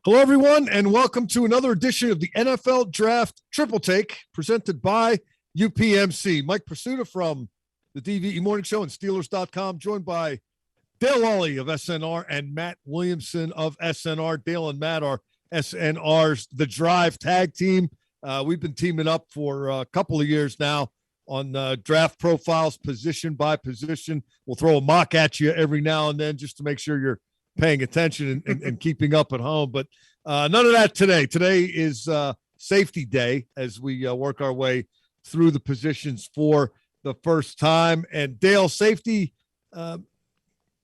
Hello, everyone, and welcome to another edition of the NFL Draft Triple Take presented by UPMC. Mike Prisuta from the DVE Morning Show and Steelers.com, joined by Dale Lolley of SNR and Matt Williamson of SNR. Dale and Matt are SNR's The Drive tag team. We've been teaming up for a couple of years now on draft profiles, position by position. We'll throw a mock at you every now and then just to make sure you're paying attention and keeping up at home. But none of that today. Today is safety day as we work our way through the positions for the first time. And Dale, safety,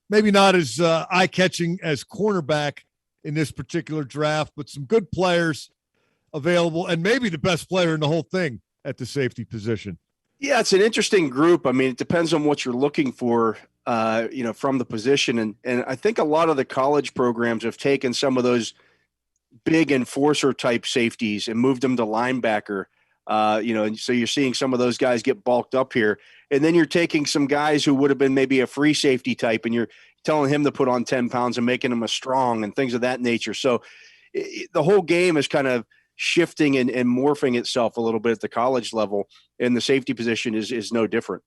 maybe not as eye-catching as cornerback in this particular draft, but some good players available and maybe the best player in the whole thing at the safety position. Yeah, it's an interesting group. I mean, it depends on what you're looking for, from the position. And I think a lot of the college programs have taken some of those big enforcer type safeties and moved them to linebacker, and so you're seeing some of those guys get bulked up here. And then you're taking some guys who would have been maybe a free safety type, and you're telling him to put on 10 pounds and making him a strong and things of that nature. So the whole game is kind of shifting and morphing itself a little bit at the college level, and the safety position is no different.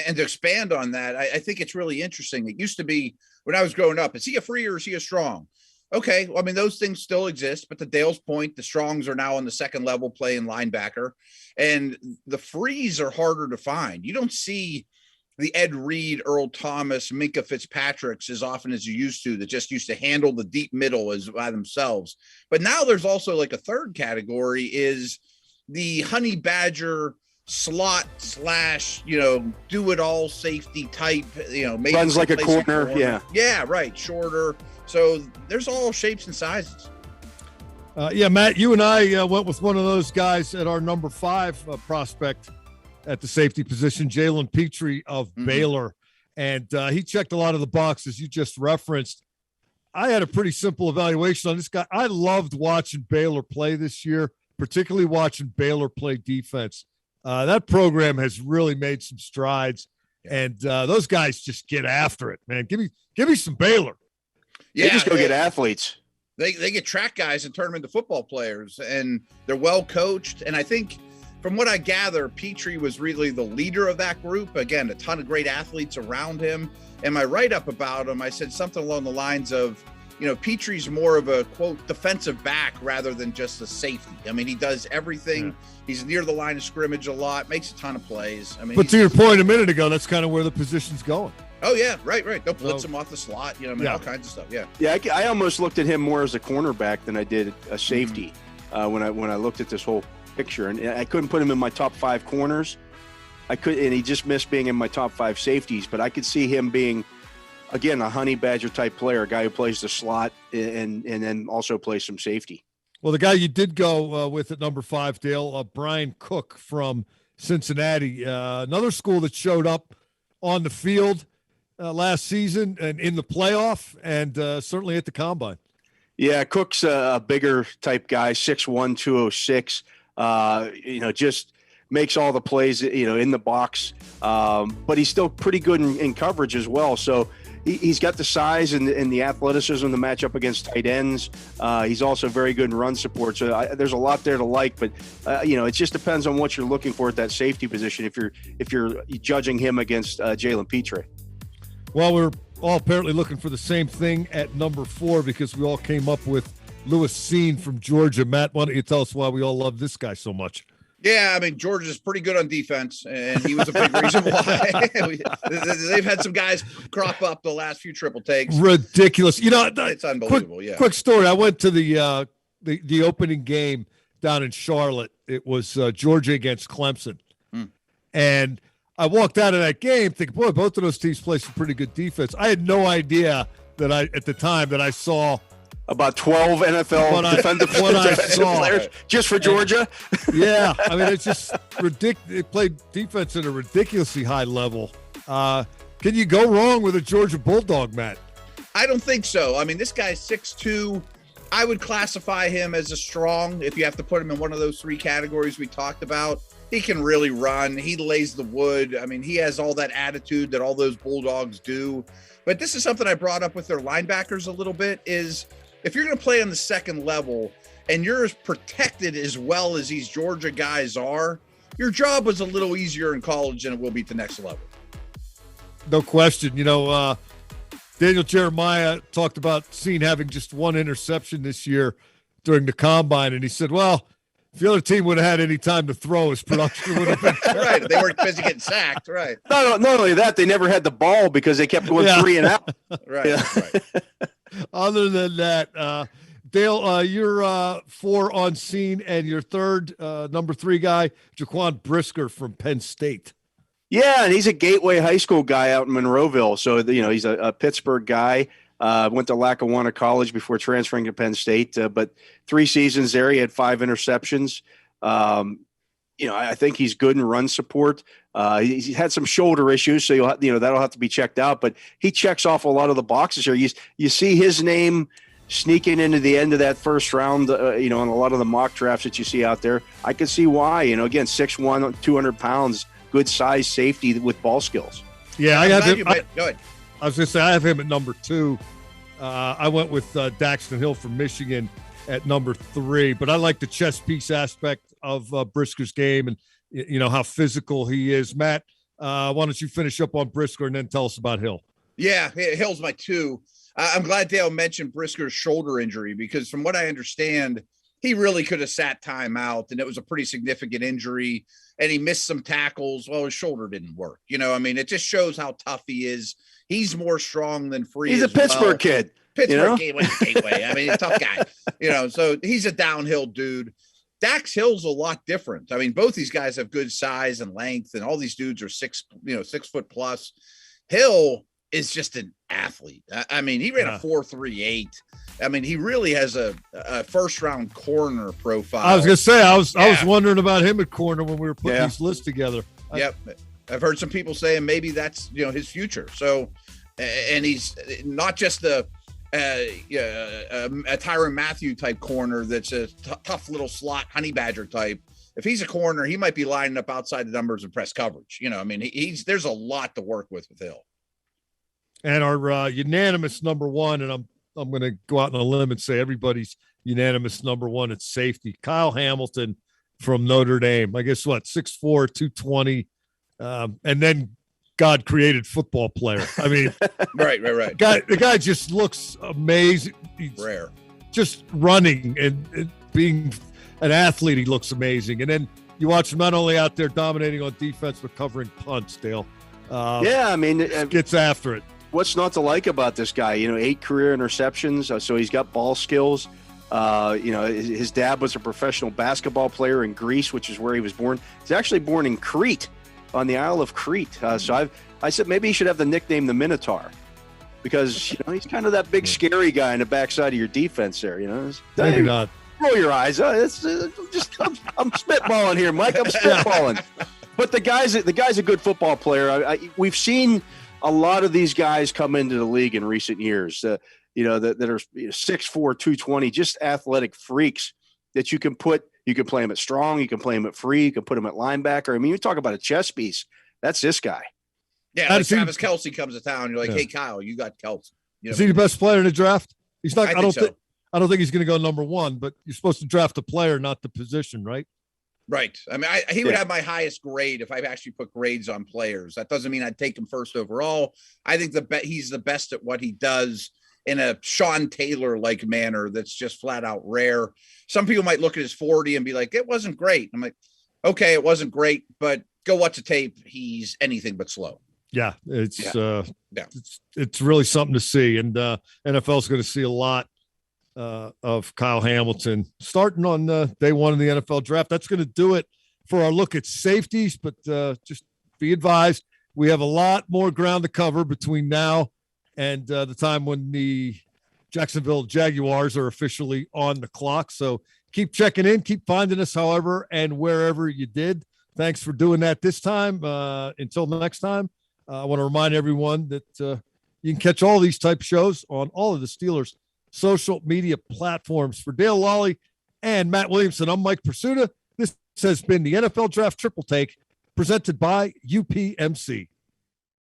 And to expand on that, I think it's really interesting. It used to be when I was growing up, is he a free or is he a strong? Okay, well, I mean, those things still exist, but to Dale's point, the strongs are now on the second level playing linebacker, and the frees are harder to find. You don't see the Ed Reed, Earl Thomas, Minka Fitzpatricks as often as you used to, that just used to handle the deep middle as by themselves. But now there's also like a third category is the honey badger slot / do it all safety type, maybe runs like a corner. Yeah, right. Shorter. So there's all shapes and sizes. Matt, you and I went with one of those guys at our number 5 prospect at the safety position, JALEN PITRE of BAYLOR. And he checked a lot of the boxes you just referenced. I had a pretty simple evaluation on this guy. I loved watching BAYLOR play this year, particularly watching BAYLOR play defense. That program has really made some strides, and those guys just get after it, man. Give me some BAYLOR. Yeah, they just go get athletes. They get track guys and turn them into football players, and they're well coached. And I think from what I gather, PITRE was really the leader of that group. Again, a ton of great athletes around him. And my write-up about him, I said something along the lines of, PITRE's more of a, quote, defensive back rather than just a safety. I mean, he does everything. Yeah. He's near the line of scrimmage a lot, makes a ton of plays. I mean, but to your point a minute ago, that's kind of where the position's going. Oh, yeah, right. They'll blitz him off the slot, all kinds of stuff, yeah. Yeah, I almost looked at him more as a cornerback than I did a safety when I looked at this whole picture. And I couldn't put him in my top 5 corners. And he just missed being in my top 5 safeties. But I could see him being, again, a honey badger type player, a guy who plays the slot and then also plays some safety. Well, the guy you did go with at number 5, Dale, Brian Cook from Cincinnati, another school that showed up on the field last season and in the playoff and certainly at the combine. Yeah, Cook's a bigger type guy, 6'1", 206. Just makes all the plays, in the box. But he's still pretty good in coverage as well. So he's got the size and the athleticism to match up against tight ends. He's also very good in run support. So there's a lot there to like. But it just depends on what you're looking for at that safety position. If you're judging him against JALEN PITRE. Well, we're all apparently looking for the same thing at number 4 because we all came up with Lewis CINE from Georgia. Matt, why don't you tell us why we all love this guy so much? Yeah, I mean, Georgia's pretty good on defense, and he was a big reason why. They've had some guys crop up the last few triple takes. Ridiculous. It's unbelievable, Quick story. I went to the opening game down in Charlotte. It was Georgia against Clemson. And I walked out of that game thinking, boy, both of those teams play some pretty good defense. I had no idea at the time that I saw about 12 NFL defensive players just for Georgia. Yeah, I mean, it's just ridiculous. They played defense at a ridiculously high level. Can you go wrong with a Georgia Bulldog, Matt? I don't think so. I mean, this guy's 6'2". I would classify him as a strong if you have to put him in one of those 3 categories we talked about. He can really run. He lays the wood. I mean, he has all that attitude that all those Bulldogs do. But this is something I brought up with their linebackers a little bit is if you're going to play on the second level and you're as protected as well as these Georgia guys are, your job was a little easier in college than it will be at the next level. No question. You know, Daniel Jeremiah talked about CINE having just one interception this year during the combine, and he said, well, if the other team would have had any time to throw, his production would have been right. They weren't busy getting sacked. Right. Not only that, they never had the ball because they kept going 3 and out. Right. Yeah. Right. Other than that, Dale, you're 4 on CINE, and your third, number 3 guy, JAQUAN BRISKER from Penn State. Yeah, and he's a Gateway High School guy out in Monroeville. So, you know, he's a Pittsburgh guy. Went to Lackawanna College before transferring to Penn State. But 3 seasons there, he had 5 interceptions. You know, I think he's good in run support. He's had some shoulder issues, so that'll have to be checked out. But he checks off a lot of the boxes here. You see his name sneaking into the end of that first round, you know, in a lot of the mock drafts that you see out there. I can see why. You know, again, 6'1", 200 pounds, good size safety with ball skills. Yeah, I have him. Go ahead. I was going to say, I have him at number 2. I went with Daxton Hill from Michigan at number 3, but I like the chess piece aspect of Brisker's game and, you know, how physical he is. Matt, why don't you finish up on Brisker and then tell us about Hill? Yeah, Hill's my 2. I'm glad Dale mentioned Brisker's shoulder injury because from what I understand, he really could have sat time out, and it was a pretty significant injury, and he missed some tackles. Well, his shoulder didn't work. You know, I mean, it just shows how tough he is. He's more strong than free. He's a Pittsburgh kid. Pittsburgh gateway. I mean, a tough guy. You know, so he's a downhill dude. Dax Hill's a lot different. I mean, both these guys have good size and length, and all these dudes are 6 foot plus. Hill is just an athlete. I mean, he ran a 4.38. I mean, he really has a first round corner profile. I was going to say, I was wondering about him at corner when we were putting these lists together. Yep. I've heard some people saying maybe that's, you know, his future. So, and he's not just a Tyrann Mathieu type corner that's a tough little slot honey badger type. If he's a corner, he might be lining up outside the numbers and press coverage. You know, I mean, there's a lot to work with Hill. And our unanimous number 1, and I'm going to go out on a limb and say everybody's unanimous number 1 at safety, Kyle Hamilton from Notre Dame. I guess 6'4", 220, and then God created football player. I mean, right. The guy just looks amazing. He's rare. Just running and being an athlete, he looks amazing. And then you watch him not only out there dominating on defense, but covering punts, Dale. Yeah, I mean, gets after it. What's not to like about this guy? You know, 8 career interceptions, so he's got ball skills. You know, his dad was a professional basketball player in Greece, which is where he was born. He's actually born in Crete, on the Isle of Crete. So I said maybe he should have the nickname the Minotaur, because you know he's kind of that big scary guy in the backside of your defense there. You know, maybe not. Roll your eyes. It's just I'm spitballing here, Mike. I'm spitballing. But the guy's a good football player. We've seen a lot of these guys come into the league in recent years, you know, that are 6'4", 220, just athletic freaks that you can play him at strong, you can play him at free, you can put him at linebacker. I mean, you talk about a chess piece. That's this guy. Yeah, like Travis Kelce comes to town. You're like, hey, Kyle, you got Kelce. You know, is he the best player in the draft? He's not. I don't think he's going to go number 1, but you're supposed to draft the player, not the position, right? Right. I mean, he would have my highest grade if I actually put grades on players. That doesn't mean I'd take him first overall. I think he's the best at what he does in a Sean Taylor-like manner that's just flat out rare. Some people might look at his 40 and be like, it wasn't great. I'm like, okay, it wasn't great, but go watch the tape. He's anything but slow. Yeah, it's really something to see. And NFL is going to see a lot of Kyle Hamilton starting on day 1 of the NFL draft. That's going to do it for our look at safeties, but just be advised, we have a lot more ground to cover between now and the time when the Jacksonville Jaguars are officially on the clock. So keep checking in, keep finding us however and wherever you did. Thanks for doing that this time. Until next time, I want to remind everyone that you can catch all these type shows on all of the Steelers social media platforms. For Dale Lolley and Matt Williamson, I'm Mike Prisuta. This has been the NFL Draft Triple Take presented by UPMC.